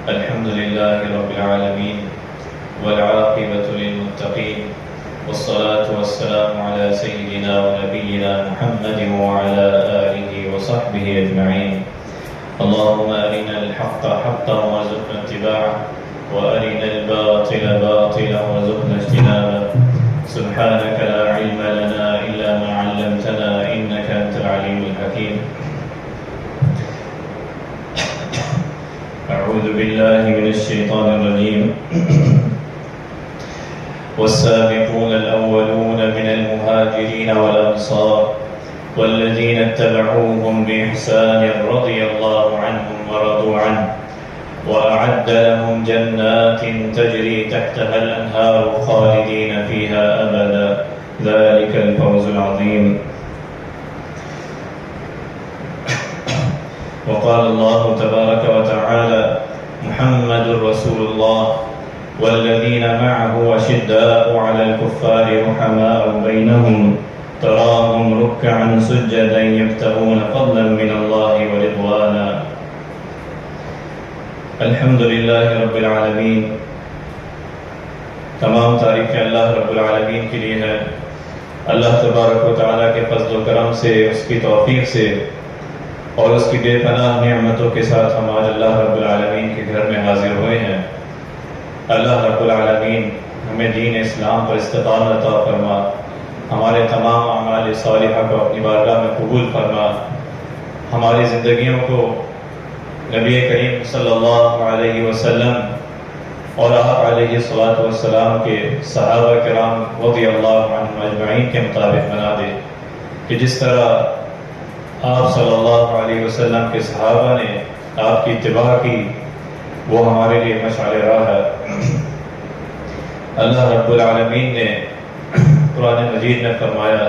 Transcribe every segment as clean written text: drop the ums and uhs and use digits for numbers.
الحمد لله رب العالمين والعاقبة للمتقين والصلاة والسلام على سيدنا ونبينا محمد وعلى آله وصحبه أجمعين. اللهم أرنا الحق حقا وارزقنا اتباعه وأرنا الباطل باطلا وارزقنا اجتنابه. سبحانك لا علم لنا إلا ما علمتنا إنك أنت العليم الحكيم. أعوذ بالله من الشيطان الرجيم. والسابقون الأولون من المهاجرين والأنصار والذين اتبعوهم بإحسان رضي الله عنهم ورضوا عنه وأعد لهم جنات تجري تحتها الأنهار خالدين فيها أبدا ذلك الفوز العظيم. وقال الله تبارك وتعالى محمد رسول الله والذين معه أشداء على الكفار رحماء بينهم تراهم ركعا سجدا يبتغون فضلا من الله ورضوانا. الحمد لله رب العالمين. تمام تعریفیں اللہ رب العالمین کے لیے ہے. اللہ تبارک و تعالیٰ کے فضل و کرم سے، اس کی توفیق سے اور اس کی بے پناہ نعمتوں کے ساتھ ہم آج اللہ رب العالمین کے گھر میں حاضر ہوئے ہیں. اللہ رب العالمین ہمیں دین اسلام پر استقامت عطا فرما، ہمارے تمام اعمال صالحہ کو اپنی بارگاہ میں قبول فرما، ہماری زندگیوں کو نبی کریم صلی اللہ علیہ وسلم اور آپ علیہ الصلوۃ والسلام کے صحابہ کرام رضی اللہ عنہم اجمعین کے مطابق بنا دے کہ جس طرح آپ صلی اللہ علیہ وسلم کے صحابہ نے آپ کی اتباع کی، وہ ہمارے لیے مشعل راہ ہے. اللہ رب العالمین نے قرآن مجید میں فرمایا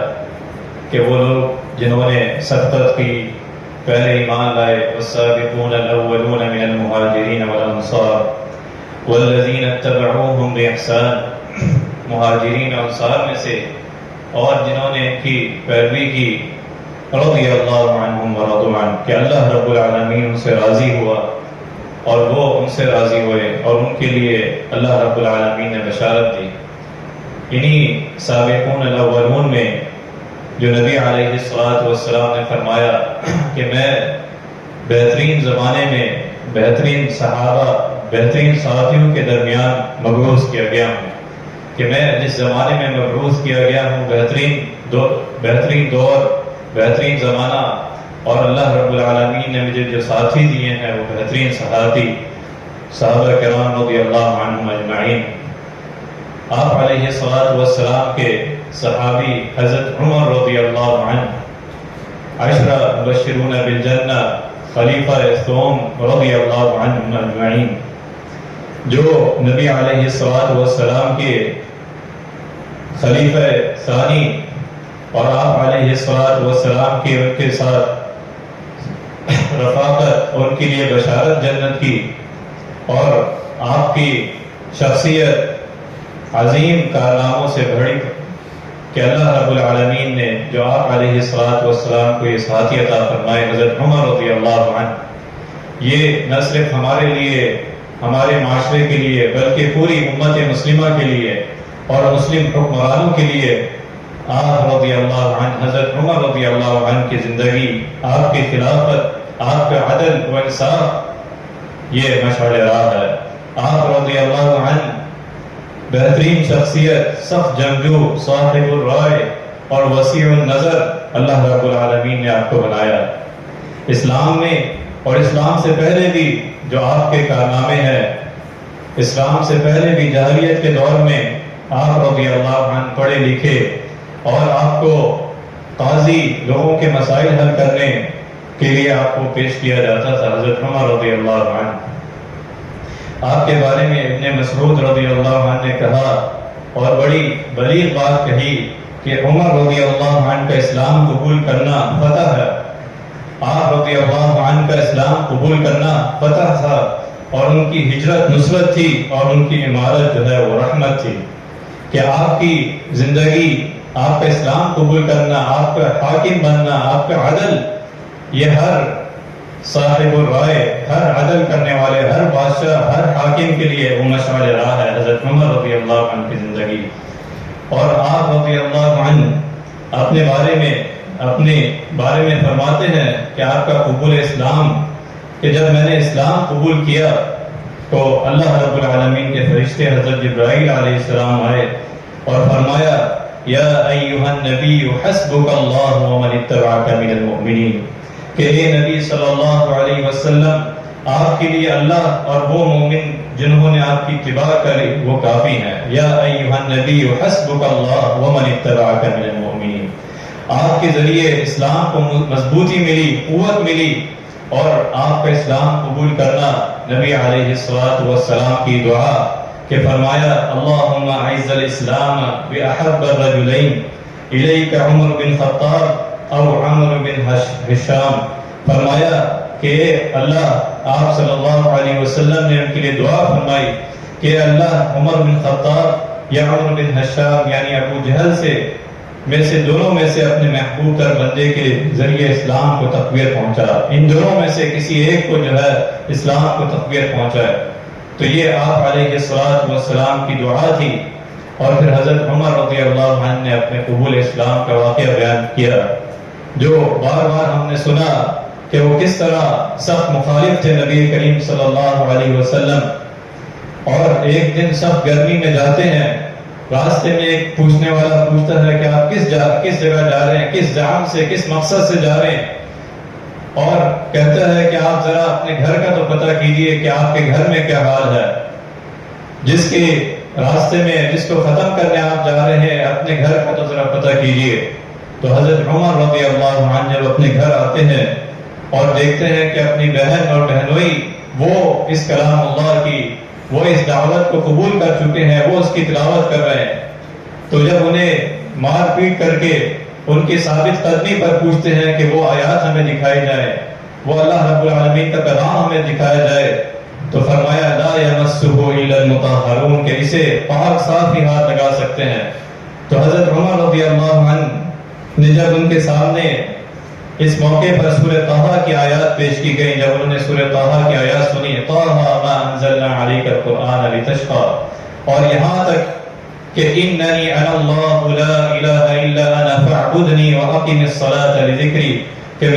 کہ وہ لوگ جنہوں نے سبقت کی، پہلے ایمان لائے، والسابقون الاولون من المہاجرین والانصار والذین اتبعوهم باحسان، مہاجرین اور انصار میں سے اور جنہوں نے ان کی پیروی کی، رضی اللہ عنہم ورضوا عنہ، کہ اللہ رب العالمین ان سے راضی ہوا اور وہ ان سے راضی ہوئے اور ان کے لیے اللہ رب العالمین نے بشارت دی. انہی سابقون الاولون میں جو نبی علیہ الصلوۃ والسلام نے فرمایا کہ میں بہترین زمانے میں بہترین صحابہ، بہترین ساتھیوں کے درمیان مبعوث کیا گیا ہوں، کہ میں جس زمانے میں مبعوث کیا گیا ہوں بہترین دور، بہترین زمانہ، اور اللہ رب العالمین نے مجھے جو ساتھی دیے ہیں وہ بہترین صحابہ کرام رضی اللہ عنہم اجمعین. آپ علیہ الصلوۃ والسلام کے صحابی حضرت عمر رضی اللہ عنہ، عشرہ مبشرون بالجنہ، خلیفہ ثوم رضی اللہ عنہم اجمعین، جو نبی علیہ الصلوۃ والسلام کے خلیفہ ثانی اور آپ علیہ الصلوۃ والسلام کی ان کے ساتھ رفاقت اور ان کے لیے بشارت جنت کی، اور آپ کی شخصیت عظیم کارناموں سے بھری کہ اللہ رب العالمین نے جو آپ علیہ الصلوۃ والسلام کو یہ ساتھی عطا فرمائے حضرت عمر رضی اللہ عنہ، یہ نہ صرف ہمارے لیے، ہمارے معاشرے کے لیے، بلکہ پوری امت مسلمہ کے لیے اور مسلم حکمرانوں کے لیے آپ رضی اللہ عنہ، حضرت عمر رضی اللہ عنہ کی زندگی، آپ کی خلافت، آپ کا عدل و انصاف یہ مشعل راہ ہے. آپ رضی اللہ عنہ بہترین شخصیت، سخت جنگجو، صاحب الرائے اور وسیع النظر اللہ رب العالمین نے آپ کو بنایا. اسلام میں اور اسلام سے پہلے بھی جو آپ کے کارنامے ہیں، اسلام سے پہلے بھی جاہلیت کے دور میں آپ رضی اللہ عنہ پڑھے لکھے اور آپ کو قاضی، لوگوں کے مسائل حل کرنے کے لیے آپ کو پیش کیا جاتا تھا. حضرت عمر رضی اللہ عنہ، آپ کے بارے میں ابن مسعود رضی اللہ عنہ نے کہا اور بڑی بلیغ بات کہی کہ عمر رضی اللہ عنہ کا اسلام قبول کرنا فتح ہے. آپ رضی اللہ عنہ کا اسلام قبول کرنا فتح تھا، اور ان کی ہجرت نصرت تھی، اور ان کی عمارت جو ہے وہ رحمت تھی. کہ آپ کی زندگی، آپ کا اسلام قبول کرنا، آپ کا حاکم بننا، آپ کا عدل، یہ ہر صاحب الرائے، ہر عدل کرنے والے، ہر بادشاہ، ہر حاکم کے لیے وہ مشعل راہ ہے حضرت عمر رضی اللہ عنہ کی زندگی۔ اور آپ رضی اللہ عنہ اپنے بارے میں فرماتے ہیں کہ آپ کا قبول اسلام، کہ جب میں نے اسلام قبول کیا تو اللہ رب العالمین کے فرشتے حضرت جبرائیل علیہ السلام آئے اور فرمایا یا ایھا النبی حسبک اللہ ومن اتبعک من المؤمنین، کہ اے نبی صلی اللہ علیہ وسلم آپ کے لیے اللہ اور وہ مومن جنہوں نے آپ کی اتباع کری وہ کافی ہیں۔ یا ایھا النبی حسبک اللہ ومن اتبعک من المؤمنین، آپ کے ذریعے اسلام کو مضبوطی ملی، قوت ملی، اور آپ کا اسلام قبول کرنا نبی علیہ الصلوۃ والسلام کی دعا کہ فرمایا اللہم اعز الاسلام باحب الرجلین الیک عمر بن خطاب او عمر بن ہشام، فرمایا کہ اللہ آپ صلی اللہ علیہ وسلم نے ان کے لیے دعا فرمائی کہ اللہ عمر بن خطاب یا عمر بن ہشام یعنی ابو جہل سے دونوں میں سے اپنے محبوب تر بندے کے ذریعے اسلام کو تقویت پہنچا، ان دونوں میں سے کسی ایک کو جو ہے اسلام کو تقویت پہنچائے۔ تو یہ آپ علیہ الصلوۃ والسلام کی دعا تھی۔ اور پھر حضرت عمر رضی اللہ عنہ نے اپنے قبول اسلام کا واقعہ بیان کیا، جو بار بار ہم نے سنا کہ وہ کس طرح سخت مخالف تھے نبی کریم صلی اللہ علیہ وسلم۔ اور ایک دن سخت گرمی میں جاتے ہیں، راستے میں ایک پوچھنے والا پوچھتا ہے کہ آپ کس جگہ جا رہے ہیں، کس جام سے، کس مقصد سے جا رہے ہیں، اور کہتا ہے کہ آپ ذرا اپنے گھر کا تو پتہ کیجئے کہ آپ کے گھر میں کیا حال ہے، جس کے راستے میں جس کو ختم کرنے آپ جا رہے ہیں اپنے گھر کا تو ذرا پتہ کیجئے۔ تو حضرت عمر رضی اللہ عنہ جب اپنے گھر آتے ہیں اور دیکھتے ہیں کہ اپنی بہن اور بہنوئی وہ اس کلام اللہ کی، وہ اس دعوت کو قبول کر چکے ہیں، وہ اس کی تلاوت کر رہے ہیں، تو جب انہیں مار پیٹ کر کے ان کی ثابت قدمی پر پوچھتے ہیں کہ وہ آیات ہمیں دکھائی جائے، وہ اللہ رب العالمین کا پیغام ہمیں دکھایا جائے، تو فرمایا لا یمسہ الا المطہرون، کہ اسے پاک صاف ہی ہاتھ لگا سکتے ہیں۔ تو حضرت عمر رضی اللہ عنہ نے جب ان کے سامنے اس موقع پر سورہ طٰہٰ کی آیات پیش کی گئی، جب انہوں نے سورہ طٰہٰ کی آیات سنی طٰہٰ ما انزلنا علیک القرآن لتشقی، اور یہاں تک کہ اننی انا اللہ لا الہ الا انا فاعبدنی واقم الصلاۃ لذکری، کہ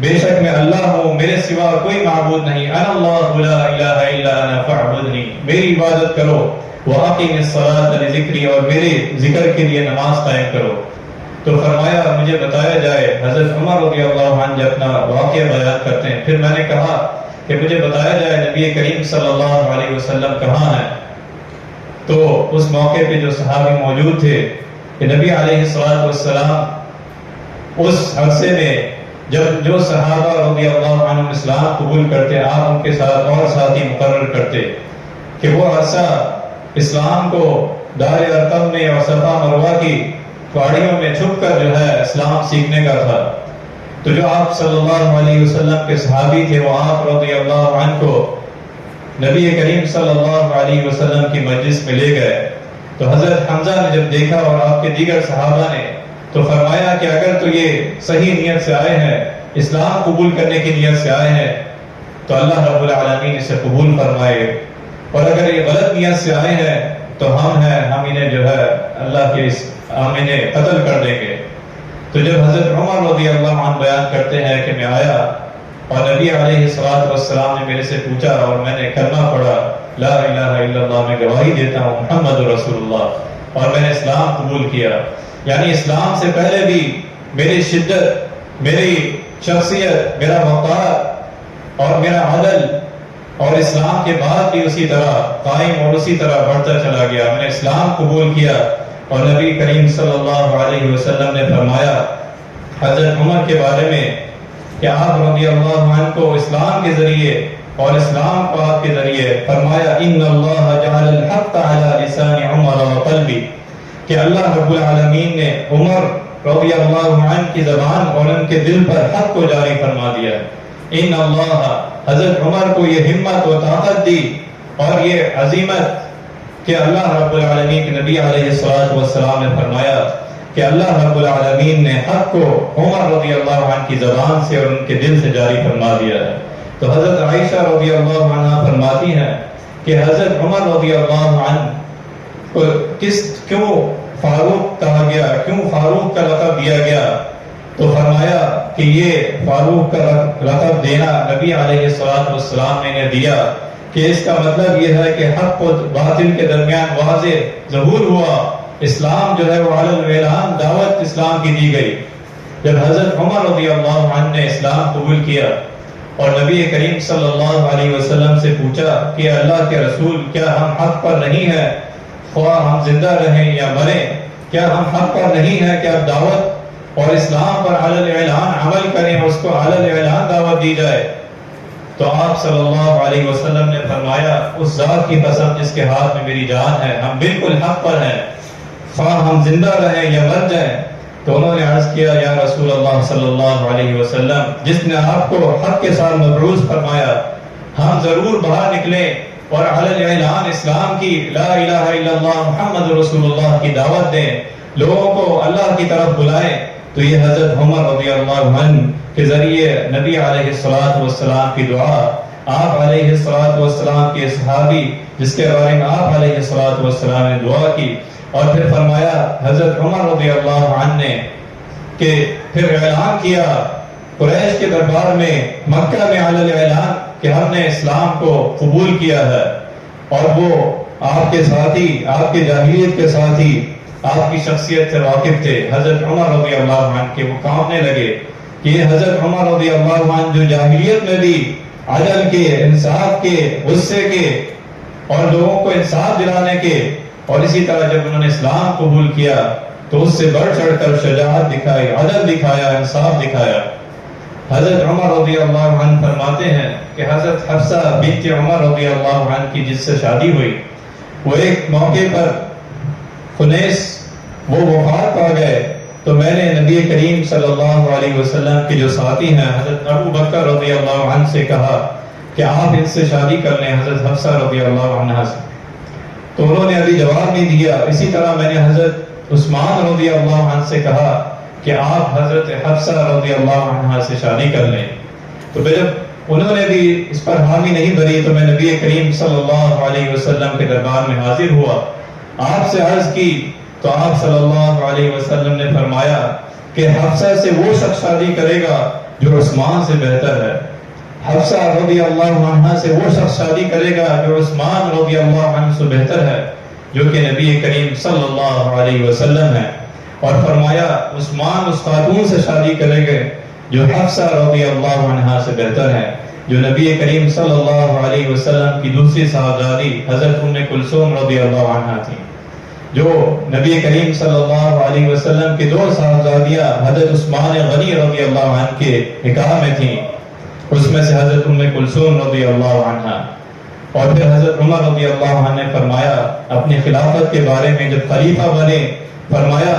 بے شک میں اللہ ہوں، میرے سوا کوئی معبود نہیں، انا اللہ لا الہ الا انا فاعبدنی، میری عبادت کرو، واقم الصلاۃ لذکری، اور میرے ذکر کے لیے نماز قائم کرو۔ تو فرمایا مجھے بتایا جائے، حضرت عمر رضی اللہ عنہ جب اپنا واقعہ بیان کرتے ہیں، پھر میں نے کہا کہ مجھے بتایا جائے نبی کریم صلی اللہ علیہ وسلم کہاں ہیں۔ تو اس موقع پہ جو صحابی موجود تھے کہ نبی علیہ الصلوۃ والسلام اس عرصے میں جب جو صحابہ رضی اللہ عنہم اسلام قبول کرتے، آپ ان کے ساتھ اور ساتھی مقرر کرتے کہ وہ عرصہ اسلام کو دار ارقم میں اور صفا مروہ کی پہاڑیوں میں چھپ کر جو ہے اسلام سیکھنے کا تھا۔ تو جو آپ صلی اللہ علیہ وسلم کے صحابی تھے وہ آپ رضی اللہ عنہ کو نبی کریم صلی اللہ علیہ وسلم کی مجلس میں لے گئے۔ تو حضرت حمزہ نے جب دیکھا اور آپ کے دیگر صحابہ نے، تو فرمایا کہ اگر تو یہ صحیح نیت سے آئے ہیں، اسلام قبول کرنے کی نیت سے آئے ہیں، تو اللہ رب العالمین اسے قبول فرمائے، اور اگر یہ غلط نیت سے آئے ہیں تو ہم انہیں جو ہے اللہ کے ہم انہیں قتل کر دیں گے۔ تو جب حضرت عمر رضی اللہ عنہ بیان کرتے ہیں کہ میں آیا اور نبی علیہ الصلوۃ والسلام نے میرے سے پوچھا اور میں نے کلمہ پڑھا لا الہ الا اللہ، میں گواہی دیتا ہوں محمد رسول اللہ، اور میں نے اسلام قبول کیا، یعنی اسلام سے پہلے بھی میری شدت، میری شخصیت، میرا وقار اور میرا عدل، اور اسلام کے بعد بھی اسی طرح قائم اور اسی طرح بڑھتا چلا گیا۔ میں نے اسلام قبول کیا، اور نبی کریم صلی اللہ علیہ وسلم نے فرمایا حضرت عمر کے بارے میں کہ آپ رضی اللہ عنہ کو اسلام کے ذریعے اور اسلام پاک کے ذریعے فرمایا ان اللہ جعل الحق علی لسان عمر وقلبی، کہ اللہ رب العالمین نے عمر رضی اللہ عنہ کی زبان اور ان کے دل پر حق کو جاری فرما دیا۔ ان اللہ، حضرت عمر کو یہ ہمت و طاقت دی اور یہ عظیمت کہ اللہ رب العالمین کے نبی علیہ الصلوۃ والسلام نے فرمایا کہ اللہ رب العالمین نے حق کو عمر رضی اللہ عنہ کی زبان سے اور ان کے دل سے جاری فرما دیا ہے۔ تو حضرت عائشہ رضی اللہ عنہ فرماتی ہیں کہ حضرت عمر رضی اللہ عنہ کو کیوں فاروق کہا گیا، کیوں فاروق کا لقب دیا گیا؟ تو فرمایا کہ یہ فاروق کا لقب دینا نبی علیہ السلام نے انہیں دیا کہ اس کا مطلب یہ ہے کہ حق و باطل کے درمیان واضح ظہور ہوا، اسلام جو ہے وہ علی الاعلان دعوت اسلام کی دی گئی۔ جب حضرت عمر رضی اللہ عنہ نے اسلام قبول کیا اور نبی کریم صلی اللہ علیہ وسلم سے پوچھا کہ اللہ کے رسول کیا ہم حق پر نہیں ہیں، خواہ ہم زندہ رہیں یا مریں، کیا ہم حق پر نہیں ہیں کہ اب دعوت اور اسلام پر علی الاعلان عمل کریں، اس کو علی الاعلان دعوت دی جائے؟ تو آپ صلی اللہ علیہ وسلم نے فرمایا اس ذات کی قسم جس کے ہاتھ میں میری جان ہے، ہم بالکل حق پر ہیں، خواہ ہم زندہ رہیں یا مر جائیں۔ تو انہوں نے عرض کیا یا رسول اللہ صلی اللہ علیہ وسلم، جس نے آپ کو حق کے ساتھ مبعوث فرمایا، ہم ضرور باہر نکلیں اور علی الاعلان اسلام کی لا الہ الا اللہ محمد رسول اللہ کی دعوت دیں، لوگوں کو اللہ کی طرف بلائیں۔ تو یہ حضرت عمر رضی اللہ عنہ کے ذریعے نبی علیہ السلام کی دعا، آپ علیہ السلام کے صحابی جس کے بارے میں آپ علیہ السلام نے دعا کی، اور پھر فرمایا حضرت عمر رضی اللہ عنہ نے کہ پھر اعلان کیا قریش کے دربار میں مکہ میں علی الاعلان کہ ہم نے اسلام کو قبول کیا ہے، اور وہ آپ کے ساتھی، آپ کے جاہلیت کے ساتھی آپ کی شخصیت سے واقف تھے۔ حضرت عمر رضی اللہ عنہ کے وہ کانپنے لگے کہ یہ حضرت عمر رضی اللہ عنہ جو جاہلیت میں بھی عدل کے، انصاف کے، غصے کے اور لوگوں کو انصاف دلانے کے، اور اسی طرح جب انہوں نے اسلام قبول کیا تو اس سے بڑھ چڑھ کر شجاعت دکھائی، عدل دکھایا، انصاف دکھایا۔ حضرت عمر رضی اللہ عنہ فرماتے ہیں کہ حضرت حفصہ بنت عمر رضی اللہ عنہ کی جس سے شادی ہوئی، وہ ایک موقع پر خنیس وہ وفات پا گئے، تو میں نے نبی کریم صلی اللہ علیہ وسلم کے جو ساتھی ہیں حضرت ابو بکر رضی اللہ عنہ سے کہا کہ آپ ان سے شادی کر لیں، حضرت حفصہ رضی اللہ عنہ سے۔ تو انہوں نے ابھی جواب نہیں دیا۔ اسی طرح میں نے حضرت عثمان رضی اللہ عنہ سے کہا کہ آپ حضرت حفصہ رضی اللہ عنہ سے شادی کر لیں۔ تو جب انہوں نے بھی اس پر حامی نہیں بھری تو میں نبی کریم صلی اللہ علیہ وسلم کے دربار میں حاضر ہوا، آپ سے عرض کی، تو آپ صلی اللہ علیہ وسلم نے فرمایا کہ حفصہ سے وہ شخص شادی کرے گا جو عثمان سے بہتر ہے، حفصہ رضی اللہ عنہ سے وہ شخص شادی کرے گا جو عثمان رضی اللہ عنہ سے بہتر ہے، جو کہ نبی کریم صلی اللہ علیہ وسلم ہے۔ اور فرمایا عثمان اس خاتون سے شادی کرے گا جو حفصہ رضی اللہ عنہ سے بہتر ہے، جو نبی کریم صلی اللہ علیہ وسلم کی دوسری صاحبزادی حضرت ام کلثوم رضی اللہ عنہ تھی، جو نبی کریم صلی اللہ علیہ وسلم کی دو صاحبزادیاں حضرت عثمان غنی رضی اللہ عنہ کے نکاح میں تھیں، اس میں سے حضرت ام کلثوم رضی اللہ عنہ۔ اور پھر حضرت عمر رضی اللہ عنہ نے فرمایا اپنی خلافت کے بارے میں جب خلیفہ بنے، فرمایا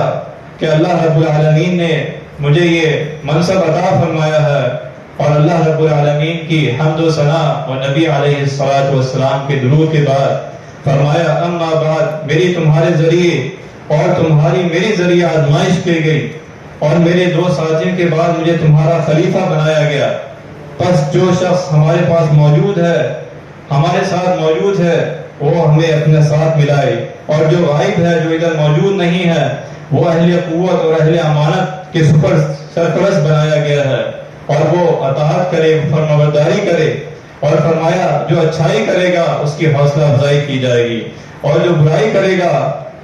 کہ اللہ رب العالمین نے مجھے یہ منصب عطا فرمایا ہے، اور اللہ رب العالمین کی حمد و ثنا اور نبی علیہ السلام کے درود کے بعد فرمایا اما بعد، میری تمہارے ذریعے اور تمہاری میری ذریعے آزمائش کی گئی، اور میرے دو ساتھیوں کے بعد مجھے تمہارا خلیفہ بنایا گیا، پس جو شخص ہمارے پاس موجود ہے، ہمارے ساتھ موجود ہے، وہ ہمیں اپنے ساتھ ملائے، اور جو غائب ہے، جو ادھر موجود نہیں ہے، وہ اہل قوت اور اہل امانت کے سرپرست بنایا گیا ہے، اور وہ اطاعت کرے، فرمانبرداری کرے، اور فرمایا جو اچھائی کرے گا اس کی حوصلہ افزائی کی جائے گی، اور جو برائی کرے گا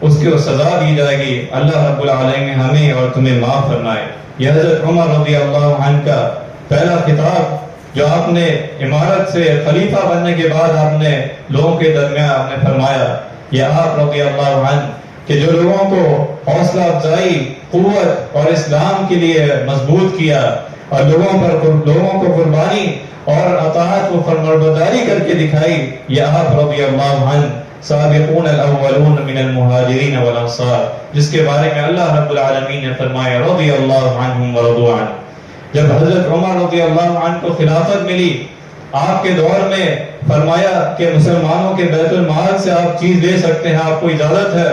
اس کو سزا دی جائے گی، اللہ رب العالمین ہمیں اور تمہیں معاف فرمائے۔ یہ حضرت عمر رضی اللہ عنہ کا پہلا خطاب جو آپ نے امارت سے خلیفہ بننے کے بعد آپ نے لوگوں کے درمیان آپ نے فرمایا، یہ آپ رضی اللہ عنہ کہ جو لوگوں کو حوصلہ افزائی، قوت اور اسلام کے لیے مضبوط کیا، اور لوگوں کو قربانی اور اطاعت و فرمانبرداری کر کے دکھائی، یہ آپ رضی اللہ عنہ سابقون الاولون من المہاجرین والانصار، جس کے بارے میں اللہ رب العالمین نے فرمایا رضی اللہ عنہم ورضوا عنہ۔ جب حضرت عمر رضی اللہ عنہ کو خلافت ملی، آپ کے دور میں فرمایا کہ مسلمانوں کے بیت المال سے آپ چیز لے سکتے ہیں، آپ کو اجازت ہے،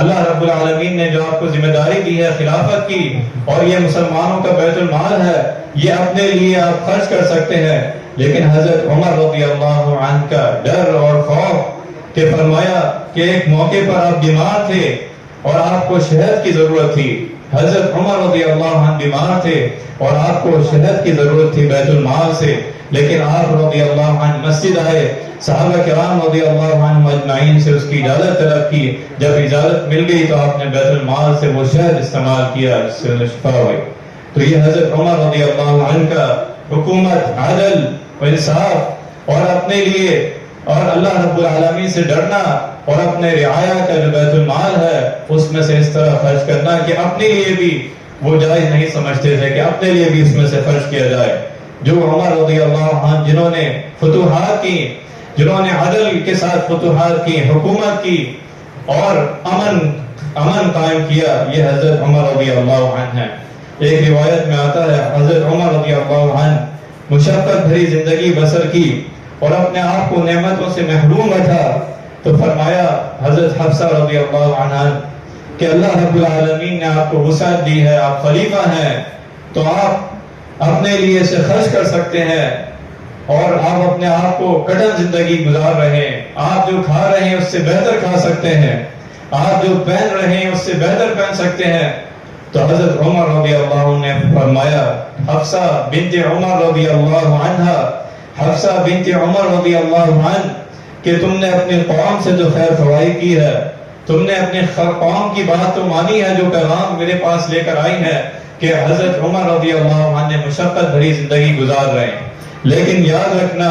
اللہ رب العالمین نے جو آپ کو ذمہ داری دی ہے خلافت کی، اور یہ مسلمانوں کا بیت المال ہے، یہ اپنے لیے آپ خرچ کر سکتے ہیں، لیکن حضرت عمر رضی اللہ عنہ کا ڈر اور خوف کہ فرمایا کہ ایک موقع پر آپ بیمار تھے اور آپ کو شہد کی ضرورت تھی، حضرت عمر رضی اللہ عنہ بیمار تھے اور آپ کو شہد کی ضرورت تھی بیت المال سے، لیکن آپ رضی اللہ عنہ مسجد آئے، صحابہ کرام رضی اللہ عنہ اجمعین سے اس کی اجازت طلب کی، جب اجازت مل گئی تو آپ نے بیت المال سے وہ شہد استعمال کیا جس سے انہیں شفا ہوئی۔ تو یہ حضرت عمر رضی اللہ عنہ کا حکومت، عدل و انصاف اور اپنے لیے اور اللہ رب العالمین سے ڈرنا اور اپنے رعایا کا جو بیت المال ہے اس میں سے اس طرح خرچ کرنا کہ اپنے لیے بھی وہ جائز نہیں سمجھتے تھے کہ اپنے لیے بھی اس میں سے خرچ کیا جائے۔ جو عمر رضی اللہ عنہ جنہوں نے فتوحات کی، جنہوں نے عدل کے ساتھ فتوحات کی، حکومت کی اور امن قائم کیا، یہ حضرت عمر رضی اللہ عنہ ہیں۔ ایک روایت میں آتا ہے حضرت عمر رضی اللہ عنہ مشقت بھری زندگی بسر کی اور اپنے آپ کو نعمتوں سے محروم رکھا، تو فرمایا حضرت حفصہ رضی اللہ عنہ کہ اللہ رب العالمین نے آپ کو وسعت دی ہے، آپ خلیفہ ہیں، تو آپ اپنے لیے سے خرچ کر سکتے ہیں اور آپ اپنے آپ کو کٹن زندگی گزار رہے ہیں، آپ جو کھا رہے ہیں اس سے بہتر کھا سکتے ہیں، آپ جو پہن رہے ہیں اس سے بہتر پہن سکتے ہیں۔ تو حضرت عمر رضی اللہ عنہ نے فرمایا، حفصہ بنت عمر رضی اللہ عنہ، حفصہ بنت عمر رضی اللہ عنہ، کہ تم نے اپنی قوم سے جو خیر خواہی کی ہے، تم نے اپنی قوم کی بات تو مانی ہے جو پیغام میرے پاس لے کر آئی ہے کہ حضرت عمر رضی اللہ عنہ نے مشقت بھری زندگی گزار رہے ہیں، لیکن یاد رکھنا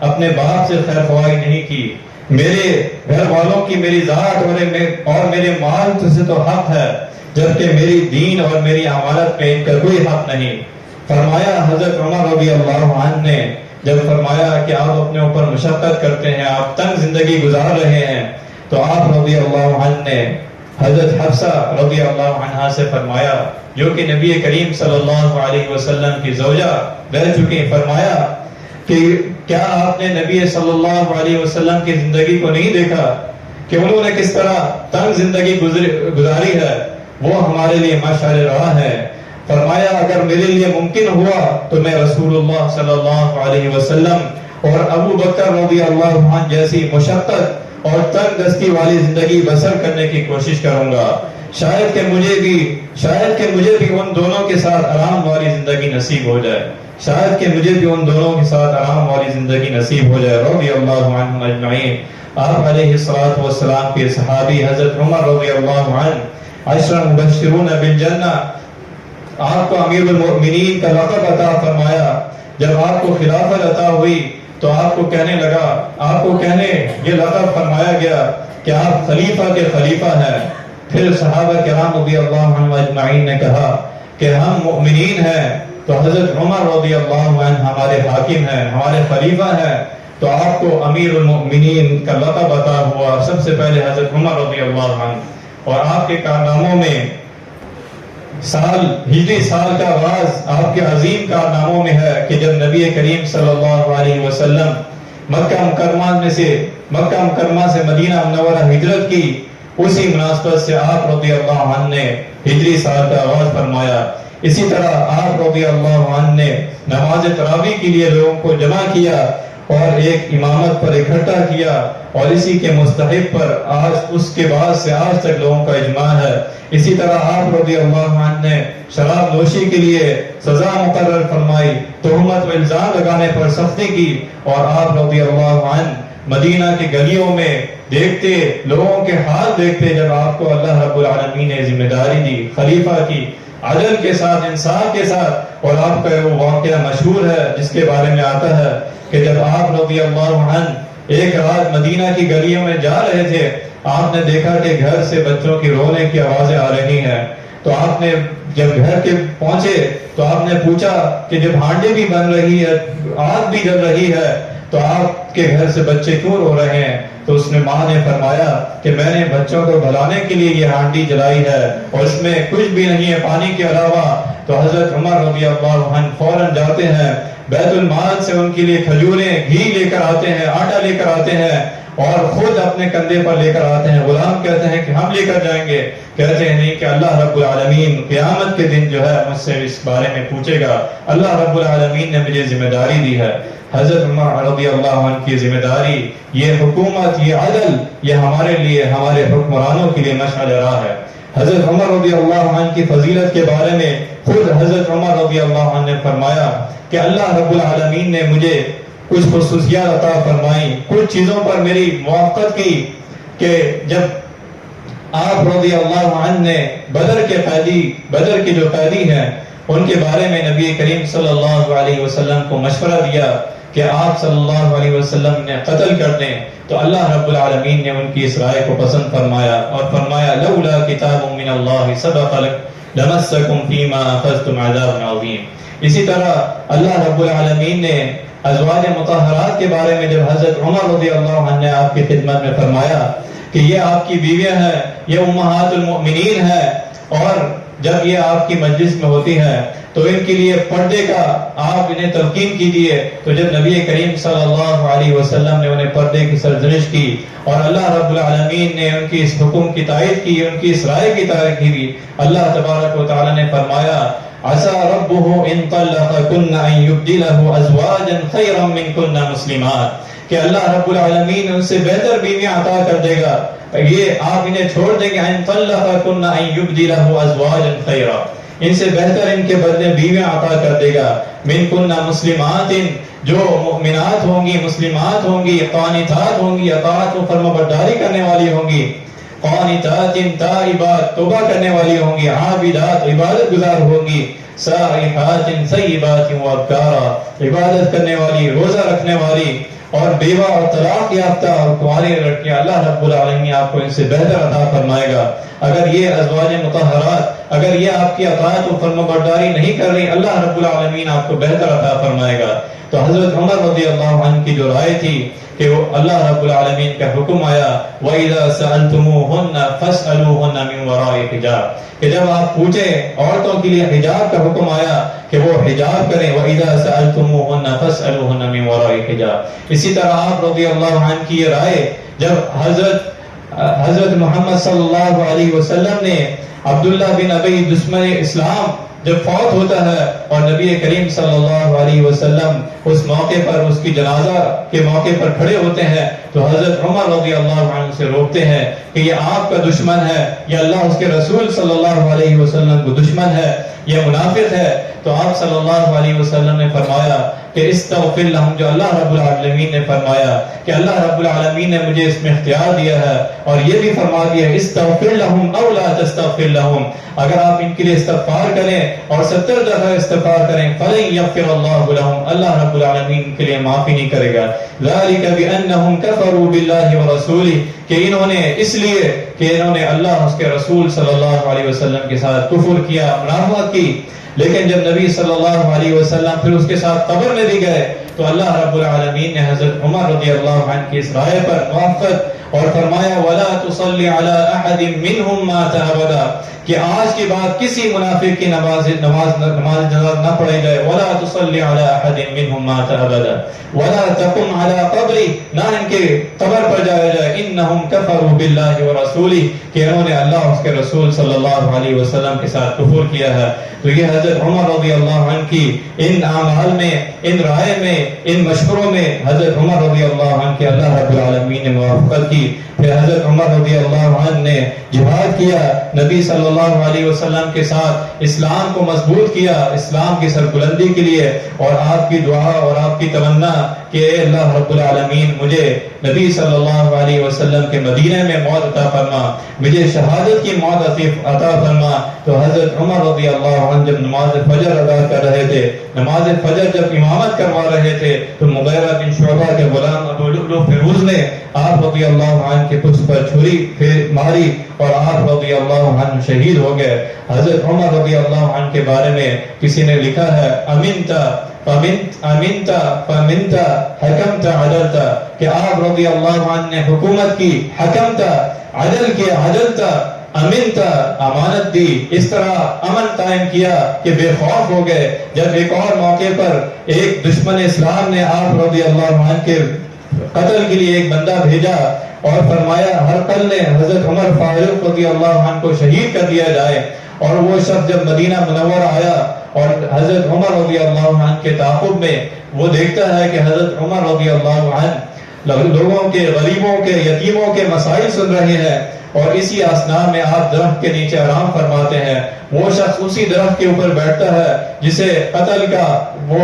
اپنے باپ سے خیر خواہی نہیں کی، میرے گھر والوں کی میری ذات اور میرے مال سے تو حق ہے، جبکہ میری دین اور میری امانت پہ ان کا کوئی حق نہیں۔ فرمایا حضرت عمر رضی اللہ عنہ نے جب فرمایا کہ آپ اپنے اوپر مشقت کرتے ہیں، آپ تنگ زندگی گزار رہے ہیں، تو آپ رضی اللہ عنہ نے حضرت حفصہ رضی اللہ عنہ سے فرمایا، جو کہ نبی کریم صلی اللہ علیہ وسلم کی زوجہ رہ چکی، فرمایا کہ کیا آپ نے نبی صلی اللہ علیہ وسلم کی زندگی کو نہیں دیکھا کہ انہوں نے کس طرح تنگ زندگی گزاری ہے، وہ ہمارے لیے مشعل راہ ہے۔ فرمایا اگر میرے لیے ممکن ہوا تو میں رسول اللہ صلی اللہ علیہ وسلم اور ابو بکر رضی اللہ عنہ جیسی مشقت اور تنگ دستی والی زندگی بسر کرنے کی کوشش کروں گا، شاید کہ مجھے بھی ان دونوں کے ساتھ آرام والی زندگی نصیب ہو جائے، شاید کہ مجھے بھی ان دونوں کے ساتھ آرام والی زندگی نصیب ہو جائے رضی اللہ عنہم اجمعین۔ آپ علیہ الصلوۃ والسلام کے صحابی حضرت عمر رضی اللہ عنہ عشر مبشرون بالجنہ، آپ کو امیر المؤمنین کا لقب عطا فرمایا، جب آپ کو خلافت عطا ہوئی تو آپ کو کہنے یہ لقب فرمایا گیا کہ آپ خلیفہ کے خلیفہ ہیں۔ پھر صحابہ کرام رضی اللہ عنہ اجمعین نے کہا کہ ہم مؤمنین ہیں تو حضرت عمر رضی اللہ عنہ ہمارے حاکم ہیں، ہمارے خلیفہ ہیں، تو آپ کو امیر المؤمنین کا لقب عطا ہوا، سب سے پہلے حضرت عمر رضی اللہ عنہ۔ اور آپ کے کارناموں میں ہجری سال کا آغاز آپ کے عظیم کارناموں میں ہے کہ جب نبی کریم صلی اللہ علیہ وسلم مکہ مکرمہ سے مدینہ منورہ ہجرت کی، اسی مناسبت سے آپ رضی اللہ عنہ نے ہجری سال کا آغاز فرمایا۔ اسی طرح آپ رضی اللہ عنہ نے نماز تراویح کے لیے لوگوں کو جمع کیا اور ایک امامت پر اکٹھا کیا، اور اسی کے مستحب پر اس کے بعد سے آج تک لوگوں کا اجماع ہے۔ اسی طرح آپ رضی اللہ عنہ نے شراب نوشی کے لیے سزا مقرر فرمائی، تہمت و الزام لگانے پر سختی کی، اور آپ رضی اللہ عنہ مدینہ کی گلیوں میں دیکھتے، لوگوں کے حال دیکھتے، جب آپ کو اللہ رب العالمین نے ذمہ داری دی خلیفہ کی، عدل کے ساتھ، انصاف کے ساتھ۔ اور آپ کا وہ واقعہ مشہور ہے جس کے بارے میں آتا ہے کہ جب آپ رضی اللہ عنہ ایک رات مدینہ کی گلیوں میں جا رہے تھے، آپ نے دیکھا کہ گھر سے بچوں کی رونے کی آوازیں آ رہی ہیں، تو آپ نے جب گھر کے پہنچے تو آپ نے پوچھا کہ جب ہانڈی بھی بن رہی ہے، آگ بھی جل رہی ہے، تو آپ کے گھر سے بچے کیوں رو رہے ہیں؟ تو اس نے ماں نے فرمایا کہ میں نے بچوں کو بھلانے کے لیے یہ ہانڈی جلائی ہے اور اس میں کچھ بھی نہیں ہے پانی کے علاوہ۔ تو حضرت عمر رضی اللہ عنہ فوراً جاتے ہیں، بیت المال سے ان کے لیے کھجوریں، گھی لے کر آتے ہیں، آٹا لے کر آتے ہیں، اور خود اپنے کندھے پر لے کر آتے ہیں. غلام کہتے ہیں کہ ہم لے کر جائیں گے. کہتے ہیں نہیں کہ اللہ رب العالمین قیامت کے دن جو ہے مجھ سے اس بارے میں پوچھے گا. اللہ رب العالمین نے مجھے ذمہ داری دی ہے. حضرت عمر رضی اللہ عنہ کی ذمہ داری، یہ حکومت، یہ عدل، یہ ہمارے لیے، ہمارے حکمرانوں کے لیے مشعل راہ ہے. حضرت عمر رضی اللہ عنہ کی فضیلت کے بارے میں خود حضرت عمر رضی اللہ عنہ نے فرمایا کہ اللہ رب العالمین نے مجھے کچھ خصوصیات عطا فرمائی، کچھ چیزوں پر میری موافقت کی کہ جب آپ رضی اللہ عنہ نے بدر کے جو قیدی ہیں ان کے بارے میں نبی کریم صلی اللہ علیہ وسلم کو مشورہ دیا کہ آپ صلی اللہ علیہ وسلم نے قتل کر دیں، تو اللہ رب العالمین نے ان کی اس رائے کو پسند فرمایا اور فرمایا لولا کتاب من اللہ سبق لمسکم فیما اخذتم عذاب عظیم. اسی طرح اللہ رب العالمین نے ازواج مطہرات کے بارے میں جب حضرت عمر رضی اللہ عنہ نے آپ کی خدمت میں فرمایا کہ یہ آپ کی بیویاں ہیں، یہ امہات المؤمنین ہیں، اور جب یہ آپ کی مجلس میں ہوتی ہیں تو ان کے لیے پردے کا آپ انہیں تلقین کیجیے. تو جب نبی کریم صلی اللہ علیہ وسلم نے انہیں پردے کی سرزنش کی اور اللہ رب العالمین نے ان کی اس حکم کی تائید کی، ان کی اس رائے کی تائید کی، اللہ تبارک و تعالی نے فرمایا عسى ربه ان طلقكن ان يبدله ازواجا خيرا منكن مسلمات، کہ اللہ رب العالمین ان سے بہتر بیویاں عطا کر دے گا. یہ آپ انہیں چھوڑ دیں گے ان طلقكن ان يبدله ازواجا خيرا، ان سے بہتر ان کے بدلے بیویاں عطا کر دے گا. منکن مسلمات، جو مؤمنات ہوں گی، مسلمات ہوں گی، قانتات ہوں گی، اطاعت و فرمانبرداری کرنے والی ہوں گی، قانتات تائبات توبہ کرنے والی ہوں گی، عابدات عبادت گزار ہوں گی، سائحات طیبات وابکارا عبادت کرنے والی، روزہ رکھنے والی، اور بیوہ اور طلاق یافتہ اور کنواری لڑکیاں اللہ رب العالمین آپ کو ان سے بہتر عطا فرمائے گا. اگر یہ ازواج مطہرات، اگر یہ آپ کی اطاعت و فرمانبرداری نہیں کر رہی، اللہ رب العالمین آپ کو بہتر عطا فرمائے گا. تو حضرت عمر رضی اللہ عنہ کی جو رائے تھی کہ وہ اللہ رب العالمین کا حکم آیا وَإِذَا سَأَلْتُمُوهُنَّ فَاسْأَلُوهُنَّ مِنْ وَرَاءِ حِجَابٍ، کہ جب آپ پوچھیں عورتوں کے لیے حجاب کا حکم آیا کہ وہ حجاب کریں. وَإِذَا سَأَلْتُمُوهُنَّ فَاسْأَلُوهُنَّ مِنْ وَرَاءِ حِجَابٍ. اسی طرح آپ رضی اللہ عنہ کی یہ رائے جب حضرت محمد صلی اللہ علیہ وسلم نے عبداللہ بن ابی دشمن اسلام جب فوت ہوتا ہے اور نبی کریم صلی اللہ علیہ وسلم اس موقع پر اس کی جنازہ کے موقع پر کھڑے ہوتے ہیں تو حضرت عمر رضی اللہ عنہ سے روکتے ہیں کہ یہ آپ کا دشمن ہے، یہ اللہ اس کے رسول صلی اللہ علیہ وسلم کو دشمن ہے، یہ منافق ہے. تو آپ صلی اللہ علیہ وسلم نے فرمایا کہ استغفر لہم، جو اللہ رب العالمین نے فرمایا کہ اللہ رب العالمین نے مجھے اس میں اختیار دیا ہے، اور یہ بھی فرما دیا استغفر لہم او لا تستغفر لہم، اگر آپ ان کے لیے استغفار کریں اور 70 دفعہ استغفار کریں فلن یغفر اللہ لہم، اللہ رب العالمین ان کے لیے معافی نہیں کرے گا. ذالک بانہم کفروا باللہ ورسولہ، کہ انہوں نے اس لیے کہ انہوں نے اللہ اس کے رسول صلی اللہ علیہ وسلم کے ساتھ کفر کیا، منافقت کی. لیکن جب نبی صلی اللہ علیہ وسلم پھر اس کے ساتھ قبر میں بھی گئے تو اللہ رب العالمین نے حضرت عمر رضی اللہ عنہ کی اس رائے پر موافقت اور فرمایا وَلَا تُصَلِّ عَلَىٰ أَحَدٍ مِّنْهُمْ مَاتَ أَبَدًا، کہ آج کے بعد کسی منافق کی نماز جنازہ نہ پڑھی جائے. وَلَا تُصَلِّ عَلَىٰ أَحَدٍ مِّنْهُمْ مَاتَ أَبَدًا وَلَا تَقُمْ عَلَىٰ قَبْرِهِ، نہ ان کے قبر پر جایا جائے. إِنَّهُمْ كَفَرُوا بِاللَّهِ وَرَسُولِهِ، کہ انہوں نے اللہ اس کے رسول صلی اللہ علیہ وسلم کے ساتھ کفر کیا ہے. تو یہ حضرت عمر رضی اللہ عنہ کی ان اعمال میں، ان رائے میں، ان مشوروں میں حضرت عمر رضی اللہ عنہ کے اللہ رب العالمین نے موافقت کی. پھر حضرت عمر رضی اللہ عنہ نے جہاد کیا، نبی صلی اللہ علیہ وسلم کے ساتھ اسلام کو مضبوط کیا، اسلام کی سربلندی کے لیے. اور آپ کی دعا اور آپ کی تمنا کہ اے اللہ رب العالمین مجھے نبی صلی اللہ علیہ وسلم کے مدینہ میں موت عطا فرما، مجھے شہادت کی موت عطا فرما. تو حضرت عمر رضی اللہ عنہ جب نماز فجر ادا کر رہے تھے، نماز فجر جب امامت کروا رہے تھے تو مغیرہ بن شعبہ کے غلام ابو لؤلؤ فیروز نے آپ رضی اللہ عنہ کے پشت پر چھری ماری اور آپ رضی اللہ عنہ شہید ہو گئے. حضرت عمر رضی اللہ عنہ کے بارے میں کسی نے لکھا ہے امنتا فمنتا حکمتا عدلتا، کہ آپ رضی اللہ عنہ نے حکومت کی، حکمتا عدل کیا، عدلتا امنتا امانت دی، اس طرح امن قائم کیا کہ بے خوف ہو گئے. جب ایک اور موقع پر ایک دشمن اسلام نے آپ رضی اللہ عنہ کے قتل کے لیے ایک بندہ بھیجا اور فرمایا ہرقل نے حضرت عمر فاروق رضی اللہ عنہ کو شہید کر دیا جائے. اور وہ شخص جب مدینہ منورہ آیا اور حضرت عمر رضی اللہ عنہ کے تعاقب میں وہ دیکھتا ہے کہ حضرت عمر رضی اللہ عنہ لوگوں کے، غریبوں کے، یتیموں کے مسائل سن رہے ہیں اور اسی اثناء میں آپ درخت کے نیچے آرام فرماتے ہیں. وہ شخص اسی درخت کے اوپر بیٹھتا ہے جسے قتل کا وہ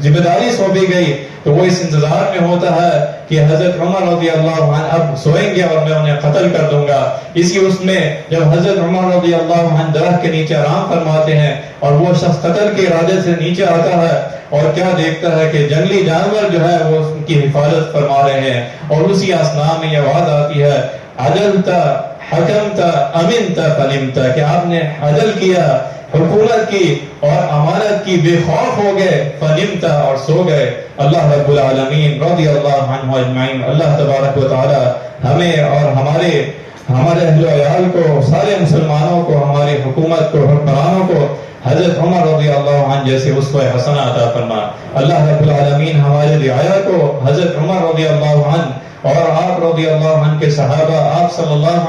ذمہ داری سونپی گئی، تو وہ اس انتظار میں ہوتا ہے کہ حضرت عمر رضی اللہ عنہ اب سوئیں گے اور میں انہیں قتل کر دوں گا. اسی اس میں جب حضرت عمر رضی اللہ عنہ درخت کے نیچے آرام فرماتے ہیں اور وہ شخص قتل کے ارادے سے نیچے آتا ہے اور کیا دیکھتا ہے کہ جنگلی جانور جو ہے وہ ان کی حفاظت فرما رہے ہیں. اور اسی اثناء میں یہ آواز آتی ہے عدلتا حکمتا امنتا فنمتا، کہ آپ نے عدل کیا، حکومت کی اور امانت کی، بے خوف ہو گئے، فنمتا اور سو گئے. اللہ رب العالمین رضی اللہ عنہ اجمعین، اللہ تبارک و تعالی ہمیں اور ہمارے اہل و عیال کو، سارے مسلمانوں کو، ہماری حکومت کو، حکمرانوں کو حضرت عمر رضی اللہ عنہ جیسے اسوہ حسنہ عطا فرما. اللہ رب العالمین ہمارے رعایا کو حضرت عمر رضی اللہ عنہ اور آپ رضی اللہ عنہ کے صحابہ، آپ صلی اللہ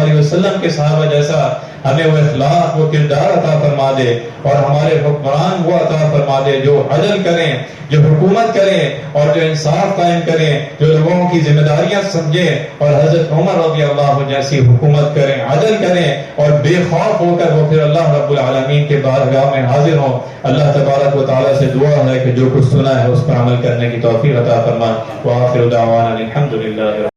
علیہ وسلم کے صحابہ جیسا ہمیں وہ اخلاق، وہ کردار عطا فرما دے اور ہمارے حکمران وہ عطا فرما دے جو عدل کریں، جو حکومت کریں اور جو انصاف قائم کریں، جو لوگوں کی ذمہ داریاں سمجھیں اور حضرت عمر رضی اللہ عنہ جیسی حکومت کریں، عدل کریں اور بے خوف ہو کر وہ پھر اللہ رب العالمین کے بارگاہ میں حاضر ہوں. اللہ تبارک و تعالیٰ سے دعا ہے کہ جو کچھ سنا ہے اس پر عمل کرنے کی توفیق عطا فرما. وآخر دعوانا الحمدللہ.